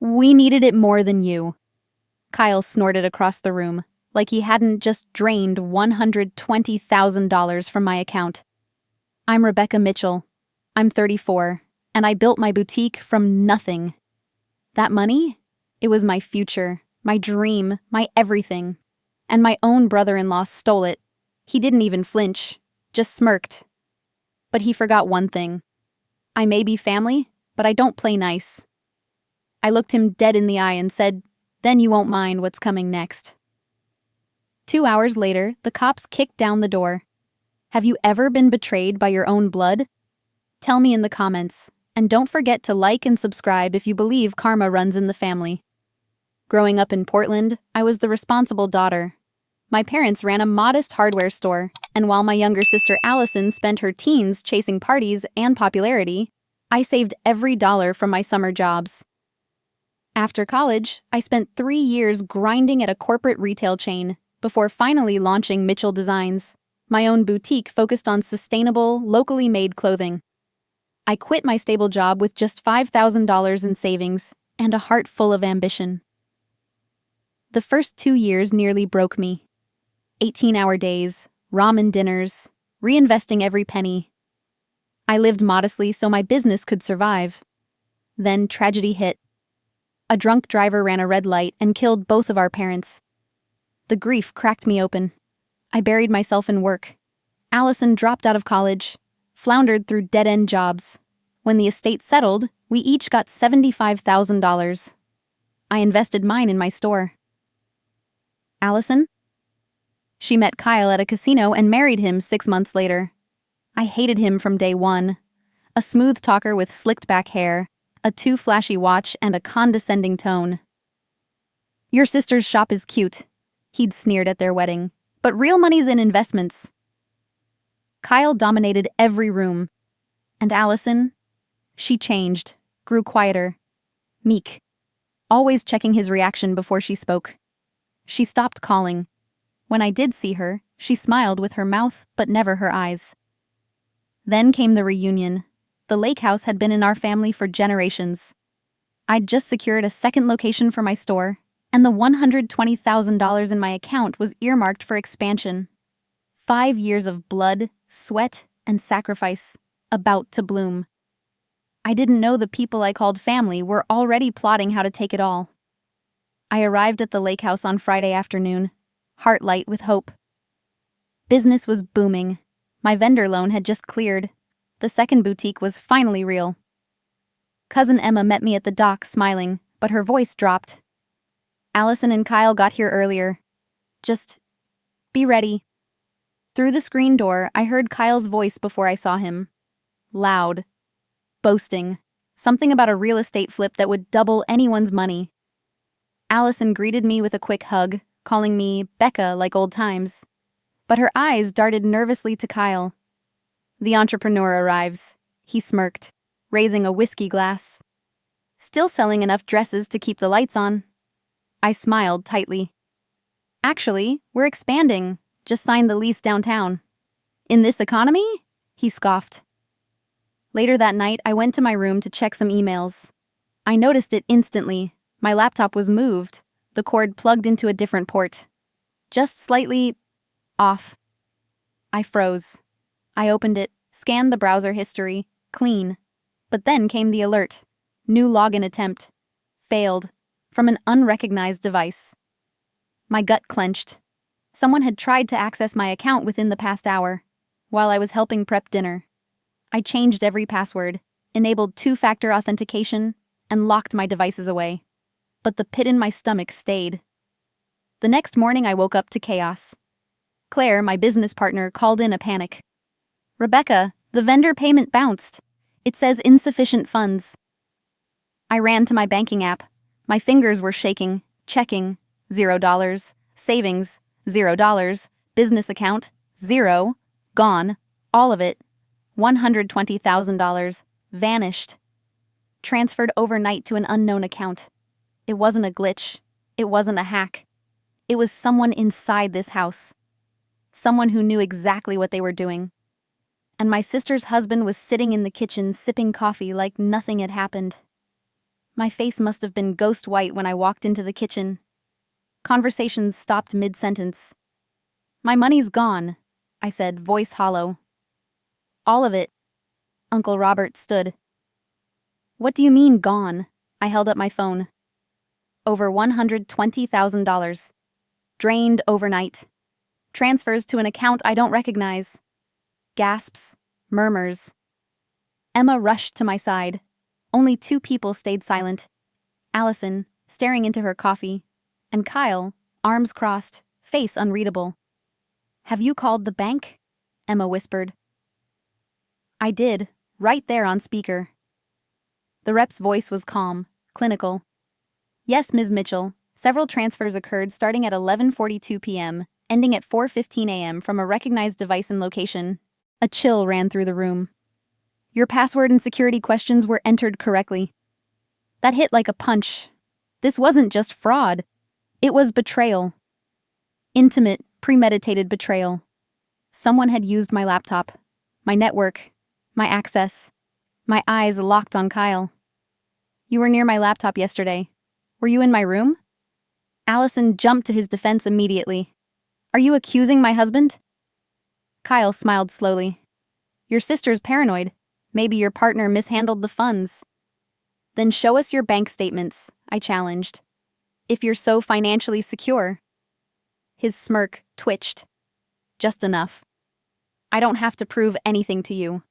We needed it more than you. Kyle snorted across the room, like he hadn't just drained $120,000 from my account. I'm Rebecca Mitchell. I'm 34, and I built my boutique from nothing. That money? It was my future, my dream, my everything. And my own brother-in-law stole it. He didn't even flinch, just smirked. But he forgot one thing. I may be family, but I don't play nice. I looked him dead in the eye and said, "Then you won't mind what's coming next." 2 hours later, the cops kicked down the door. Have you ever been betrayed by your own blood? Tell me in the comments, and don't forget to like and subscribe if you believe karma runs in the family. Growing up in Portland, I was the responsible daughter. My parents ran a modest hardware store, and while my younger sister Allison spent her teens chasing parties and popularity, I saved every dollar from my summer jobs. After college, I spent 3 years grinding at a corporate retail chain before finally launching Mitchell Designs, my own boutique focused on sustainable, locally made clothing. I quit my stable job with just $5,000 in savings and a heart full of ambition. The first 2 years nearly broke me. 18-hour days, ramen dinners, reinvesting every penny. I lived modestly so my business could survive. Then tragedy hit. A drunk driver ran a red light and killed both of our parents. The grief cracked me open. I buried myself in work. Allison dropped out of college, floundered through dead-end jobs. When the estate settled, we each got $75,000. I invested mine in my store. Allison? She met Kyle at a casino and married him 6 months later. I hated him from day one. A smooth talker with slicked-back hair, a too flashy watch, and a condescending tone. "Your sister's shop is cute," he'd sneered at their wedding, "but real money's in investments." Kyle dominated every room. And Allison? She changed, grew quieter, meek, always checking his reaction before she spoke. She stopped calling. When I did see her, she smiled with her mouth but never her eyes. Then came the reunion. The lake house had been in our family for generations. I'd just secured a second location for my store, and the $120,000 in my account was earmarked for expansion. 5 years of blood, sweat, and sacrifice, about to bloom. I didn't know the people I called family were already plotting how to take it all. I arrived at the lake house on Friday afternoon, heart light with hope. Business was booming. My vendor loan had just cleared. The second boutique was finally real. Cousin Emma met me at the dock smiling, but her voice dropped. Allison and Kyle got here earlier. Just be ready. Through the screen door, I heard Kyle's voice before I saw him. Loud. Boasting. Something about a real estate flip that would double anyone's money. Allison greeted me with a quick hug, calling me Becca like old times. But her eyes darted nervously to Kyle. The entrepreneur arrives. He smirked, raising a whiskey glass. Still selling enough dresses to keep the lights on. I smiled tightly. Actually, we're expanding. Just signed the lease downtown. In this economy? He scoffed. Later that night, I went to my room to check some emails. I noticed it instantly. My laptop was moved, the cord plugged into a different port. Just slightly off. I froze. I opened it, scanned the browser history, clean. But then came the alert. New login attempt. Failed. From an unrecognized device. My gut clenched. Someone had tried to access my account within the past hour, while I was helping prep dinner. I changed every password, enabled two-factor authentication, and locked my devices away. But the pit in my stomach stayed. The next morning I woke up to chaos. Claire, my business partner, called in a panic. "Rebecca, the vendor payment bounced. It says insufficient funds." I ran to my banking app. My fingers were shaking, checking, $0, savings, $0, business account, 0, gone, all of it, $120,000, vanished. Transferred overnight to an unknown account. It wasn't a glitch. It wasn't a hack. It was someone inside this house. Someone who knew exactly what they were doing. And my sister's husband was sitting in the kitchen sipping coffee like nothing had happened. My face must have been ghost white when I walked into the kitchen. Conversations stopped mid-sentence. "My money's gone," I said, voice hollow. "All of it." Uncle Robert stood. "What do you mean, gone?" I held up my phone. "Over $120,000. Drained overnight. Transfers to an account I don't recognize." Gasps, murmurs. Emma rushed to my side. Only 2 people stayed silent. Allison, staring into her coffee, and Kyle, arms crossed, face unreadable. "Have you called the bank?" Emma whispered. I did, right there on speaker. The rep's voice was calm, clinical. "Yes, Ms. Mitchell, several transfers occurred starting at 11:42 p.m., ending at 4:15 a.m. from a recognized device and location." A chill ran through the room. "Your password and security questions were entered correctly." That hit like a punch. This wasn't just fraud. It was betrayal. Intimate, premeditated betrayal. Someone had used my laptop, my network, my access. My eyes locked on Kyle. "You were near my laptop yesterday. Were you in my room?" Allison jumped to his defense immediately. "Are you accusing my husband?" Kyle smiled slowly. "Your sister's paranoid. Maybe your partner mishandled the funds." "Then show us your bank statements," I challenged. "If you're so financially secure." His smirk twitched. "Just enough. I don't have to prove anything to you."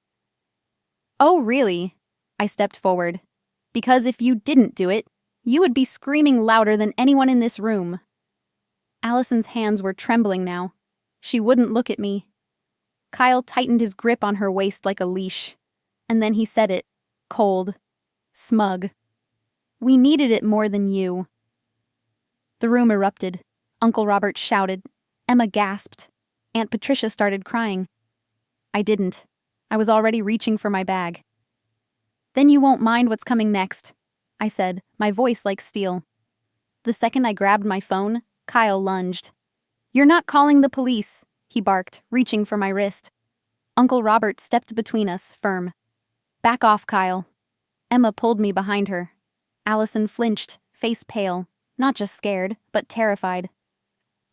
"Oh, really?" I stepped forward. "Because if you didn't do it, you would be screaming louder than anyone in this room." Allison's hands were trembling now. She wouldn't look at me. Kyle tightened his grip on her waist like a leash. And then he said it, cold, smug. "We needed it more than you." The room erupted. Uncle Robert shouted. Emma gasped. Aunt Patricia started crying. I didn't. I was already reaching for my bag. "Then you won't mind what's coming next," I said, my voice like steel. The second I grabbed my phone, Kyle lunged. "You're not calling the police," he barked, reaching for my wrist. Uncle Robert stepped between us, firm. "Back off, Kyle." Emma pulled me behind her. Allison flinched, face pale, not just scared, but terrified.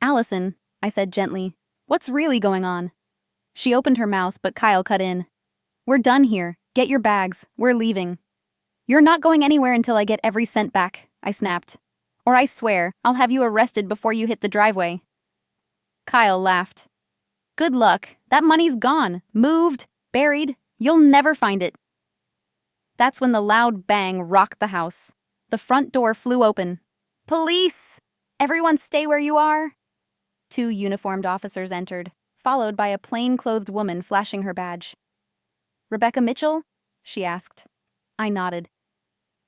"Allison," I said gently, "what's really going on?" She opened her mouth, but Kyle cut in. "We're done here. Get your bags. We're leaving." "You're not going anywhere until I get every cent back," I snapped. "Or I swear, I'll have you arrested before you hit the driveway." Kyle laughed. "Good luck. That money's gone. Moved. Buried. You'll never find it." That's when the loud bang rocked the house. The front door flew open. "Police! Everyone stay where you are!" 2 uniformed officers entered, followed by a plain-clothed woman flashing her badge. "Rebecca Mitchell?" she asked. I nodded.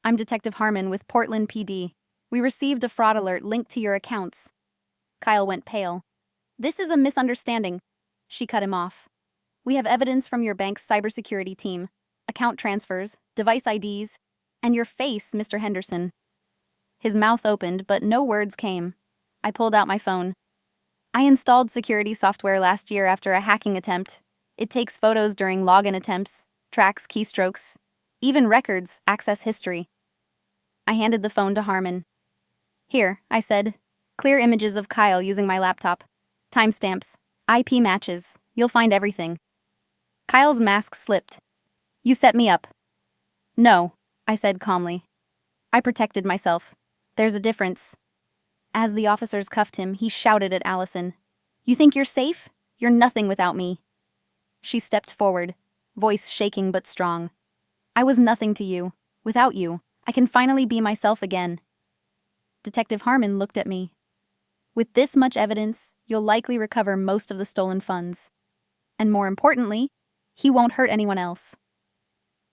"I'm Detective Harmon with Portland PD. We received a fraud alert linked to your accounts." Kyle went pale. "This is a misunderstanding." She cut him off. "We have evidence from your bank's cybersecurity team, account transfers, device IDs, and your face, Mr. Henderson." His mouth opened, but no words came. I pulled out my phone. "I installed security software last year after a hacking attempt. It takes photos during login attempts, tracks keystrokes, even records, access history." I handed the phone to Harmon. "Here," I said. "Clear images of Kyle using my laptop. Timestamps, IP matches. You'll find everything." Kyle's mask slipped. "You set me up." "No," I said calmly. "I protected myself. There's a difference." As the officers cuffed him, he shouted at Allison. "You think you're safe? You're nothing without me." She stepped forward, voice shaking but strong. "I was nothing to you. Without you, I can finally be myself again." Detective Harmon looked at me. "With this much evidence, you'll likely recover most of the stolen funds. And more importantly, he won't hurt anyone else."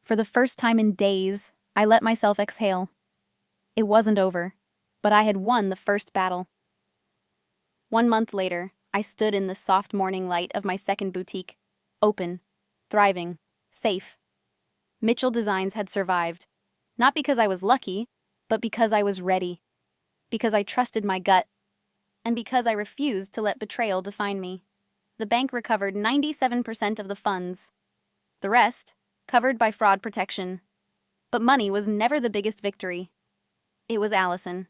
For the first time in days, I let myself exhale. It wasn't over, but I had won the first battle. 1 month later, I stood in the soft morning light of my second boutique, open, thriving, safe. Mitchell Designs had survived, not because I was lucky, but because I was ready, because I trusted my gut, and because I refused to let betrayal define me. The bank recovered 97% of the funds. The rest, covered by fraud protection. But money was never the biggest victory. It was Allison.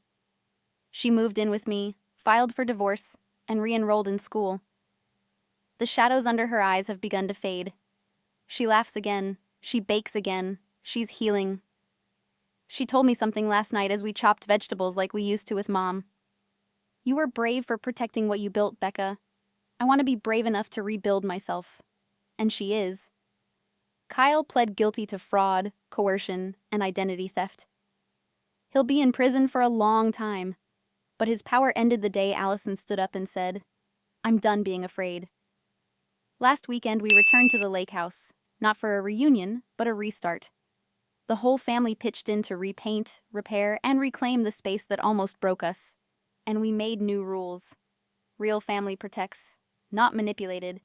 She moved in with me, filed for divorce, and re-enrolled in school. The shadows under her eyes have begun to fade. She laughs again. She bakes again. She's healing. She told me something last night as we chopped vegetables like we used to with Mom. You were brave for protecting what you built, Becca. I want to be brave enough to rebuild myself. And she is. Kyle pled guilty to fraud, coercion, and identity theft. He'll be in prison for a long time, but his power ended the day Allison stood up and said, "I'm done being afraid." Last weekend we returned to the lake house, not for a reunion, but a restart. The whole family pitched in to repaint, repair, and reclaim the space that almost broke us. And we made new rules. Real family protects, not manipulated.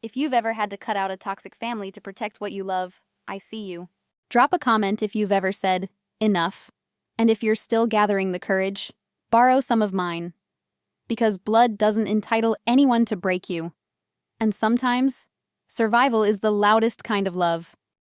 If you've ever had to cut out a toxic family to protect what you love, I see you. Drop a comment if you've ever said, enough. And if you're still gathering the courage, borrow some of mine. Because blood doesn't entitle anyone to break you. And sometimes, survival is the loudest kind of love.